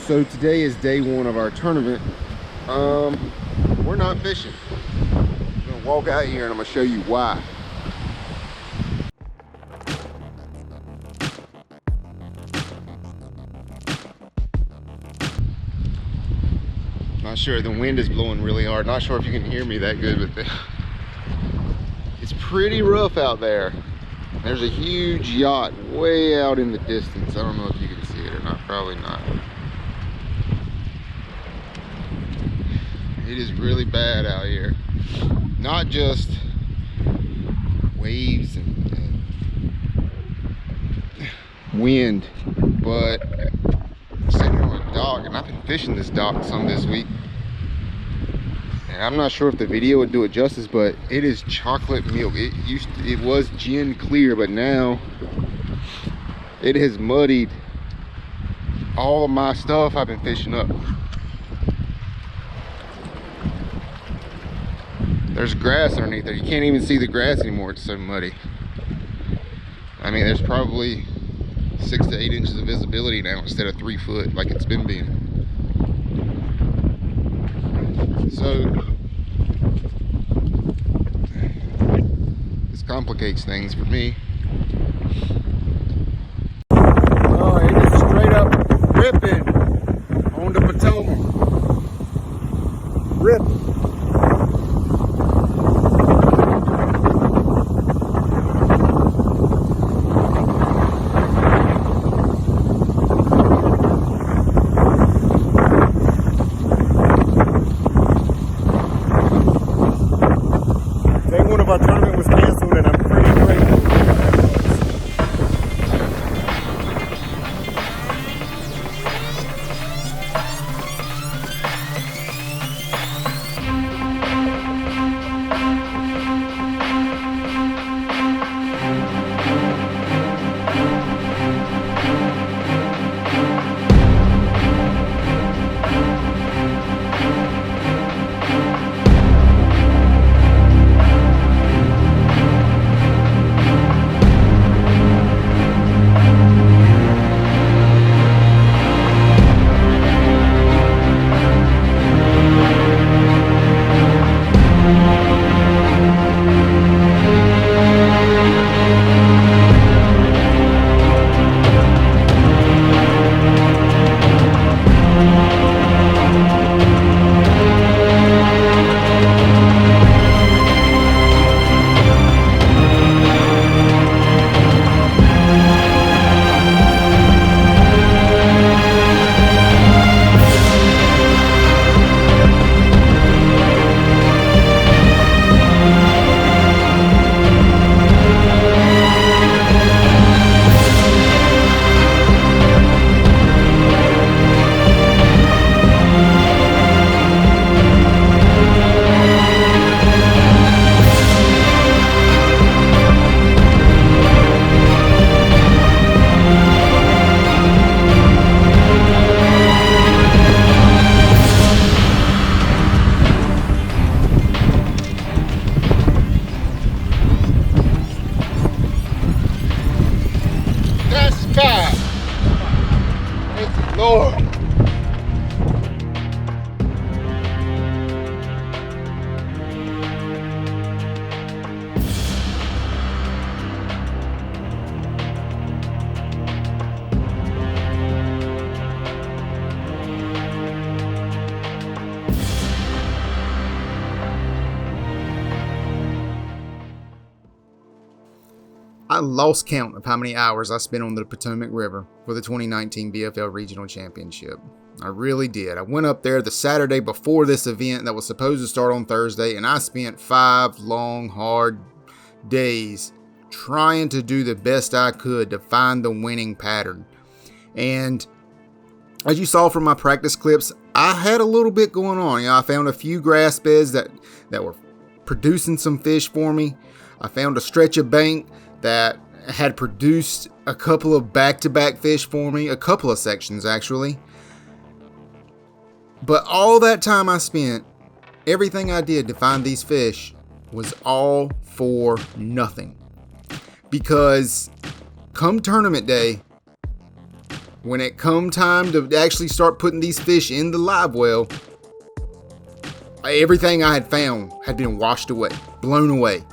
So today is day one of our tournament. We're not fishing. I'm gonna walk out here and I'm gonna show you why. Not sure, the wind is blowing really hard. Not sure if you can hear me that good, but it's pretty rough out there. There's a huge yacht way out in the distance. I don't know if you can see it or not, probably not. It is really bad out here. Not just waves and wind, but I'm sitting on a dock, and I've been fishing this dock some this week. And I'm not sure if the video would do it justice, but it is chocolate milk. It was gin clear, but now it has muddied all of my stuff I've been fishing up. There's grass underneath there. You can't even see the grass anymore. It's so muddy. I mean, there's probably 6 to 8 inches of visibility now instead of 3 foot like it's been being. So this complicates things for me. Oh, it is straight up ripping on the Potomac. Ripping. Our tournament was canceled, and I'm pretty grateful for that. Lord. I lost count of how many hours I spent on the Potomac River for the 2019 BFL Regional Championship. I really did. I went up there the Saturday before this event that was supposed to start on Thursday, and I spent 5 long, hard days trying to do the best I could to find the winning pattern. And as you saw from my practice clips, I had a little bit going on. I found a few grass beds that were producing some fish for me. I found a stretch of bank that had produced a couple of back-to-back fish for me, a couple of sections actually. But all that time I spent, everything I did to find these fish was all for nothing. Because come tournament day, when it come time to actually start putting these fish in the live well, everything I had found had been washed away, blown away.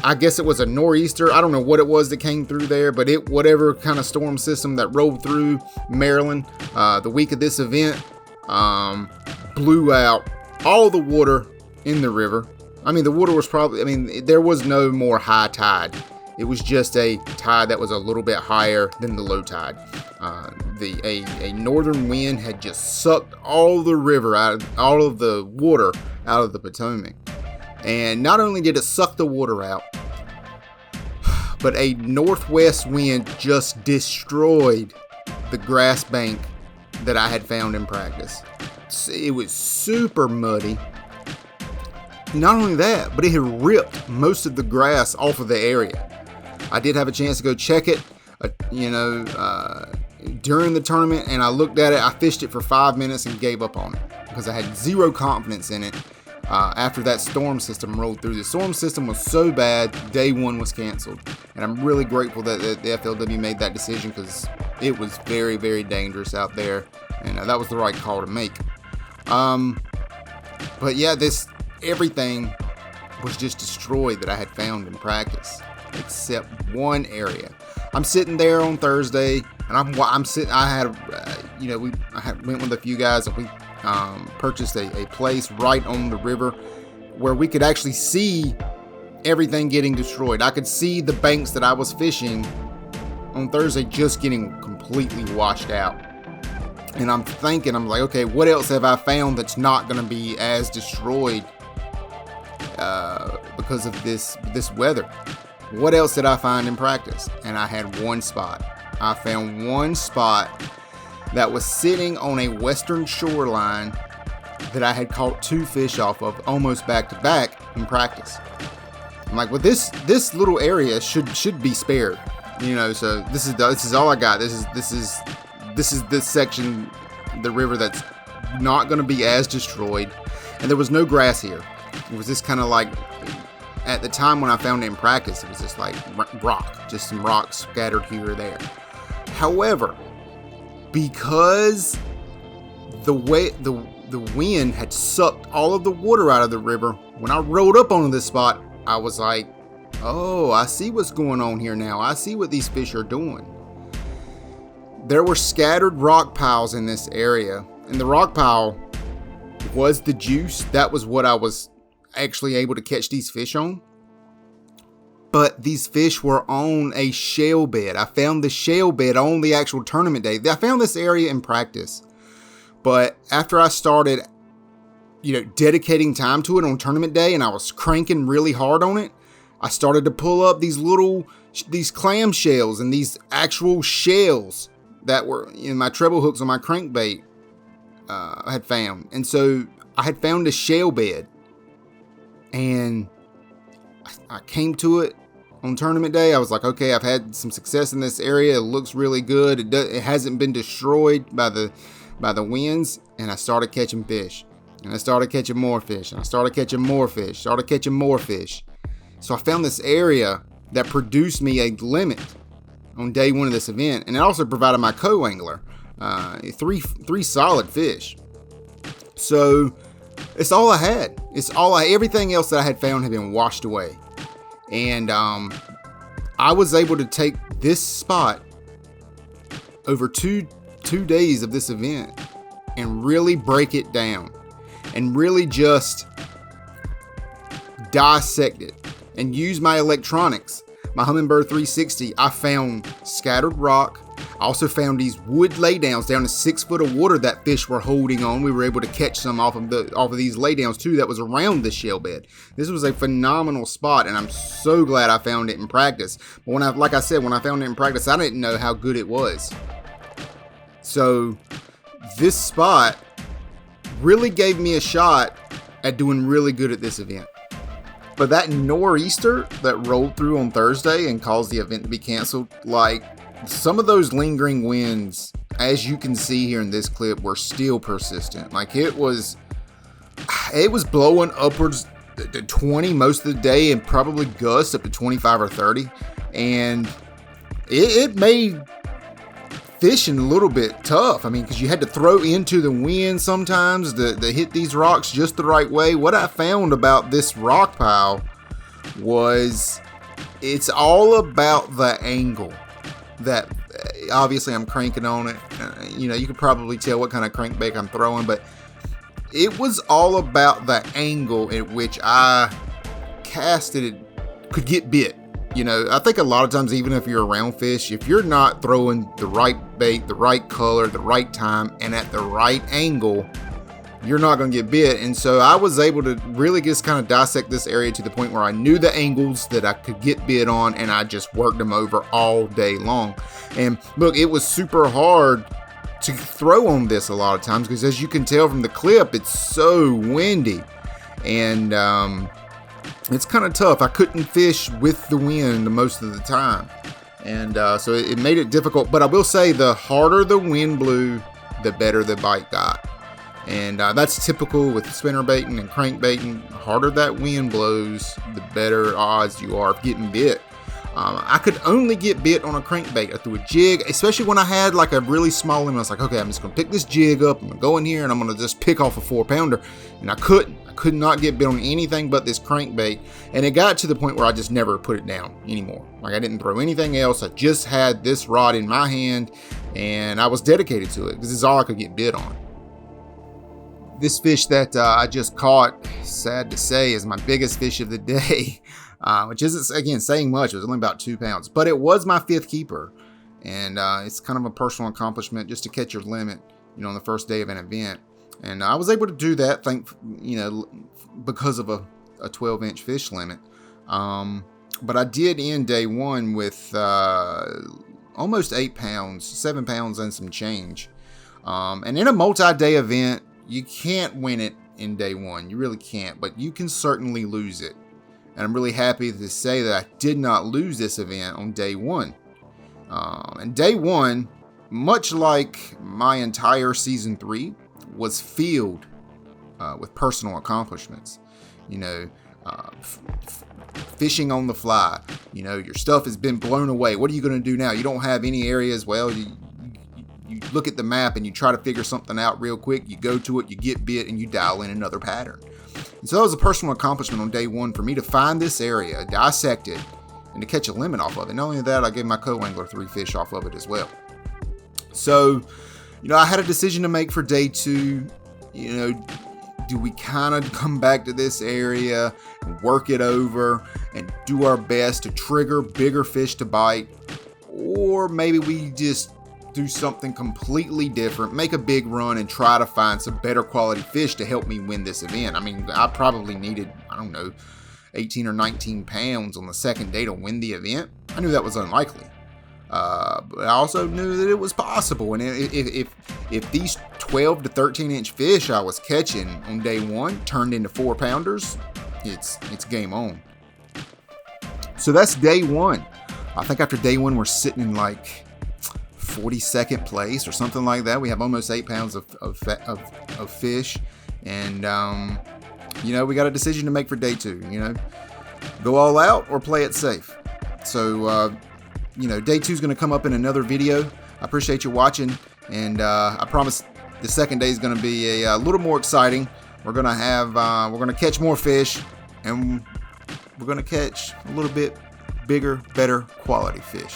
I guess it was a nor'easter. I don't know what it was that came through there, but whatever kind of storm system that rolled through Maryland the week of this event blew out all the water in the river. I mean, the water was there was no more high tide. It was just a tide that was a little bit higher than the low tide. A northern wind had just sucked all the river all of the water out of the Potomac. And not only did it suck the water out, but a northwest wind just destroyed the grass bank that I had found in practice. It was super muddy. Not only that, but it had ripped most of the grass off of the area. I did have a chance to go check it, during the tournament, and I looked at it. I fished it for 5 minutes and gave up on it because I had zero confidence in it. After that storm system rolled through. The storm system was so bad, day one was canceled. And I'm really grateful that the FLW made that decision because it was very, very dangerous out there. And that was the right call to make. But yeah, everything was just destroyed that I had found in practice, except one area. I'm sitting there on Thursday, and I'm sitting. I went with a few guys, and we purchased a place right on the river where we could actually see everything getting destroyed. I could see the banks that I was fishing on Thursday just getting completely washed out. And I'm like, okay, what else have I found that's not going to be as destroyed because of this weather? What else did I find in practice? And I had one spot. I found one spot that was sitting on a western shoreline that I had caught 2 fish off of almost back to back in practice. I'm like, well, this little area should be spared, So this is all I got. This is this section, the river that's not going to be as destroyed, and there was no grass here. It was just kind of like, at the time when I found it in practice, it was just like rock, just some rocks scattered here or there. However, because the wind had sucked all of the water out of the river, when I rode up onto this spot, I was like, oh, I see what's going on here now. I see what these fish are doing. There were scattered rock piles in this area, and the rock pile was the juice. That was what I was actually able to catch these fish on. But these fish were on a shale bed. I found the shale bed on the actual tournament day. I found this area in practice. But after I started, dedicating time to it on tournament day, and I was cranking really hard on it, I started to pull up these clam shells and these actual shells that were in my treble hooks on my crankbait I had found. And so I had found a shale bed. And I came to it on tournament day. I was like, okay, I've had some success in this area. It looks really good. It hasn't been destroyed by the winds. And I started catching fish. And I started catching more fish. And I started catching more fish. Started catching more fish. So I found this area that produced me a limit on day one of this event. And it also provided my co-angler three solid fish. So it's all I had. Everything else that I had found had been washed away. And I was able to take this spot over two days of this event and really break it down and really just dissect it and use my electronics. My Humminbird 360, I found scattered rock. I also found these wood laydowns down to 6 foot of water that fish were holding on. We were able to catch some off of these laydowns too that was around the shale bed. This was a phenomenal spot, and I'm so glad I found it in practice. But when I found it in practice, I didn't know how good it was. So this spot really gave me a shot at doing really good at this event. But that nor'easter that rolled through on Thursday and caused the event to be canceled, some of those lingering winds, as you can see here in this clip, were still persistent. It was blowing upwards to 20 most of the day and probably gusts up to 25 or 30. And it made fishing a little bit tough. I mean, because you had to throw into the wind sometimes to hit these rocks just the right way. What I found about this rock pile was it's all about the angle that obviously I'm cranking on it. You know, you could probably tell what kind of crankbait I'm throwing, but it was all about the angle at which I casted it could get bit. You know, I think a lot of times, even if you're around fish, if you're not throwing the right bait, the right color, the right time, and at the right angle, you're not going to get bit. And so I was able to really just kind of dissect this area to the point where I knew the angles that I could get bit on, and I just worked them over all day long. And look, it was super hard to throw on this a lot of times because, as you can tell from the clip, it's so windy. And it's kind of tough. I couldn't fish with the wind most of the time. And so it made it difficult. But I will say, the harder the wind blew, the better the bite got. And that's typical with spinnerbaiting and crankbaiting. The harder that wind blows, the better odds you are of getting bit. I could only get bit on a crankbait. I threw a jig, especially when I had like a really small limit. I was like, okay, I'm just going to pick this jig up. I'm going to go in here and I'm going to just pick off a 4-pounder. And I couldn't. I could not get bit on anything but this crankbait. And it got to the point where I just never put it down anymore. Like, I didn't throw anything else. I just had this rod in my hand and I was dedicated to it because this is all I could get bit on. This fish that I just caught, sad to say, is my biggest fish of the day. Which isn't, again, saying much. It was only about 2 pounds, but it was my 5th keeper. And it's kind of a personal accomplishment just to catch your limit, you know, on the first day of an event. And I was able to do that, because of a 12-inch fish limit. But I did end day one with almost 8 pounds, 7 pounds and some change. And in a multi-day event, you can't win it in day one. You really can't, but you can certainly lose it. And I'm really happy to say that I did not lose this event on day one. And day one, much like my entire season 3, was filled with personal accomplishments. You know, fishing on the fly. You know, your stuff has been blown away. What are you going to do now? You don't have any areas. Well, you look at the map and you try to figure something out real quick. You go to it, you get bit, and you dial in another pattern. And so that was a personal accomplishment on day one for me to find this area, dissect it, and to catch a limit off of it. Not only that, I gave my co-angler 3 fish off of it as well. So, you know, I had a decision to make for day 2. You know, do we kind of come back to this area and work it over and do our best to trigger bigger fish to bite? Or maybe we just do something completely different, make a big run, and try to find some better quality fish to help me win this event. I mean, I probably needed, 18 or 19 pounds on the second day to win the event. I knew that was unlikely. But I also knew that it was possible. And if these 12 to 13 inch fish I was catching on day one turned into 4-pounders, it's game on. So that's day one. I think after day one, we're sitting in like 42nd place or something like that. We have almost 8 pounds of fish. And, you know, we got a decision to make for day 2, you know, go all out or play it safe. So, you know, day 2 is going to come up in another video. I appreciate you watching. And, I promise the second day is going to be a little more exciting. We're going to have, we're going to catch more fish, and we're going to catch a little bit bigger, better quality fish.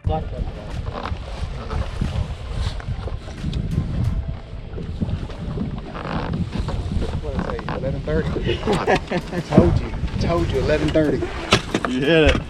Black 11:30. Told you 11:30. You hit it.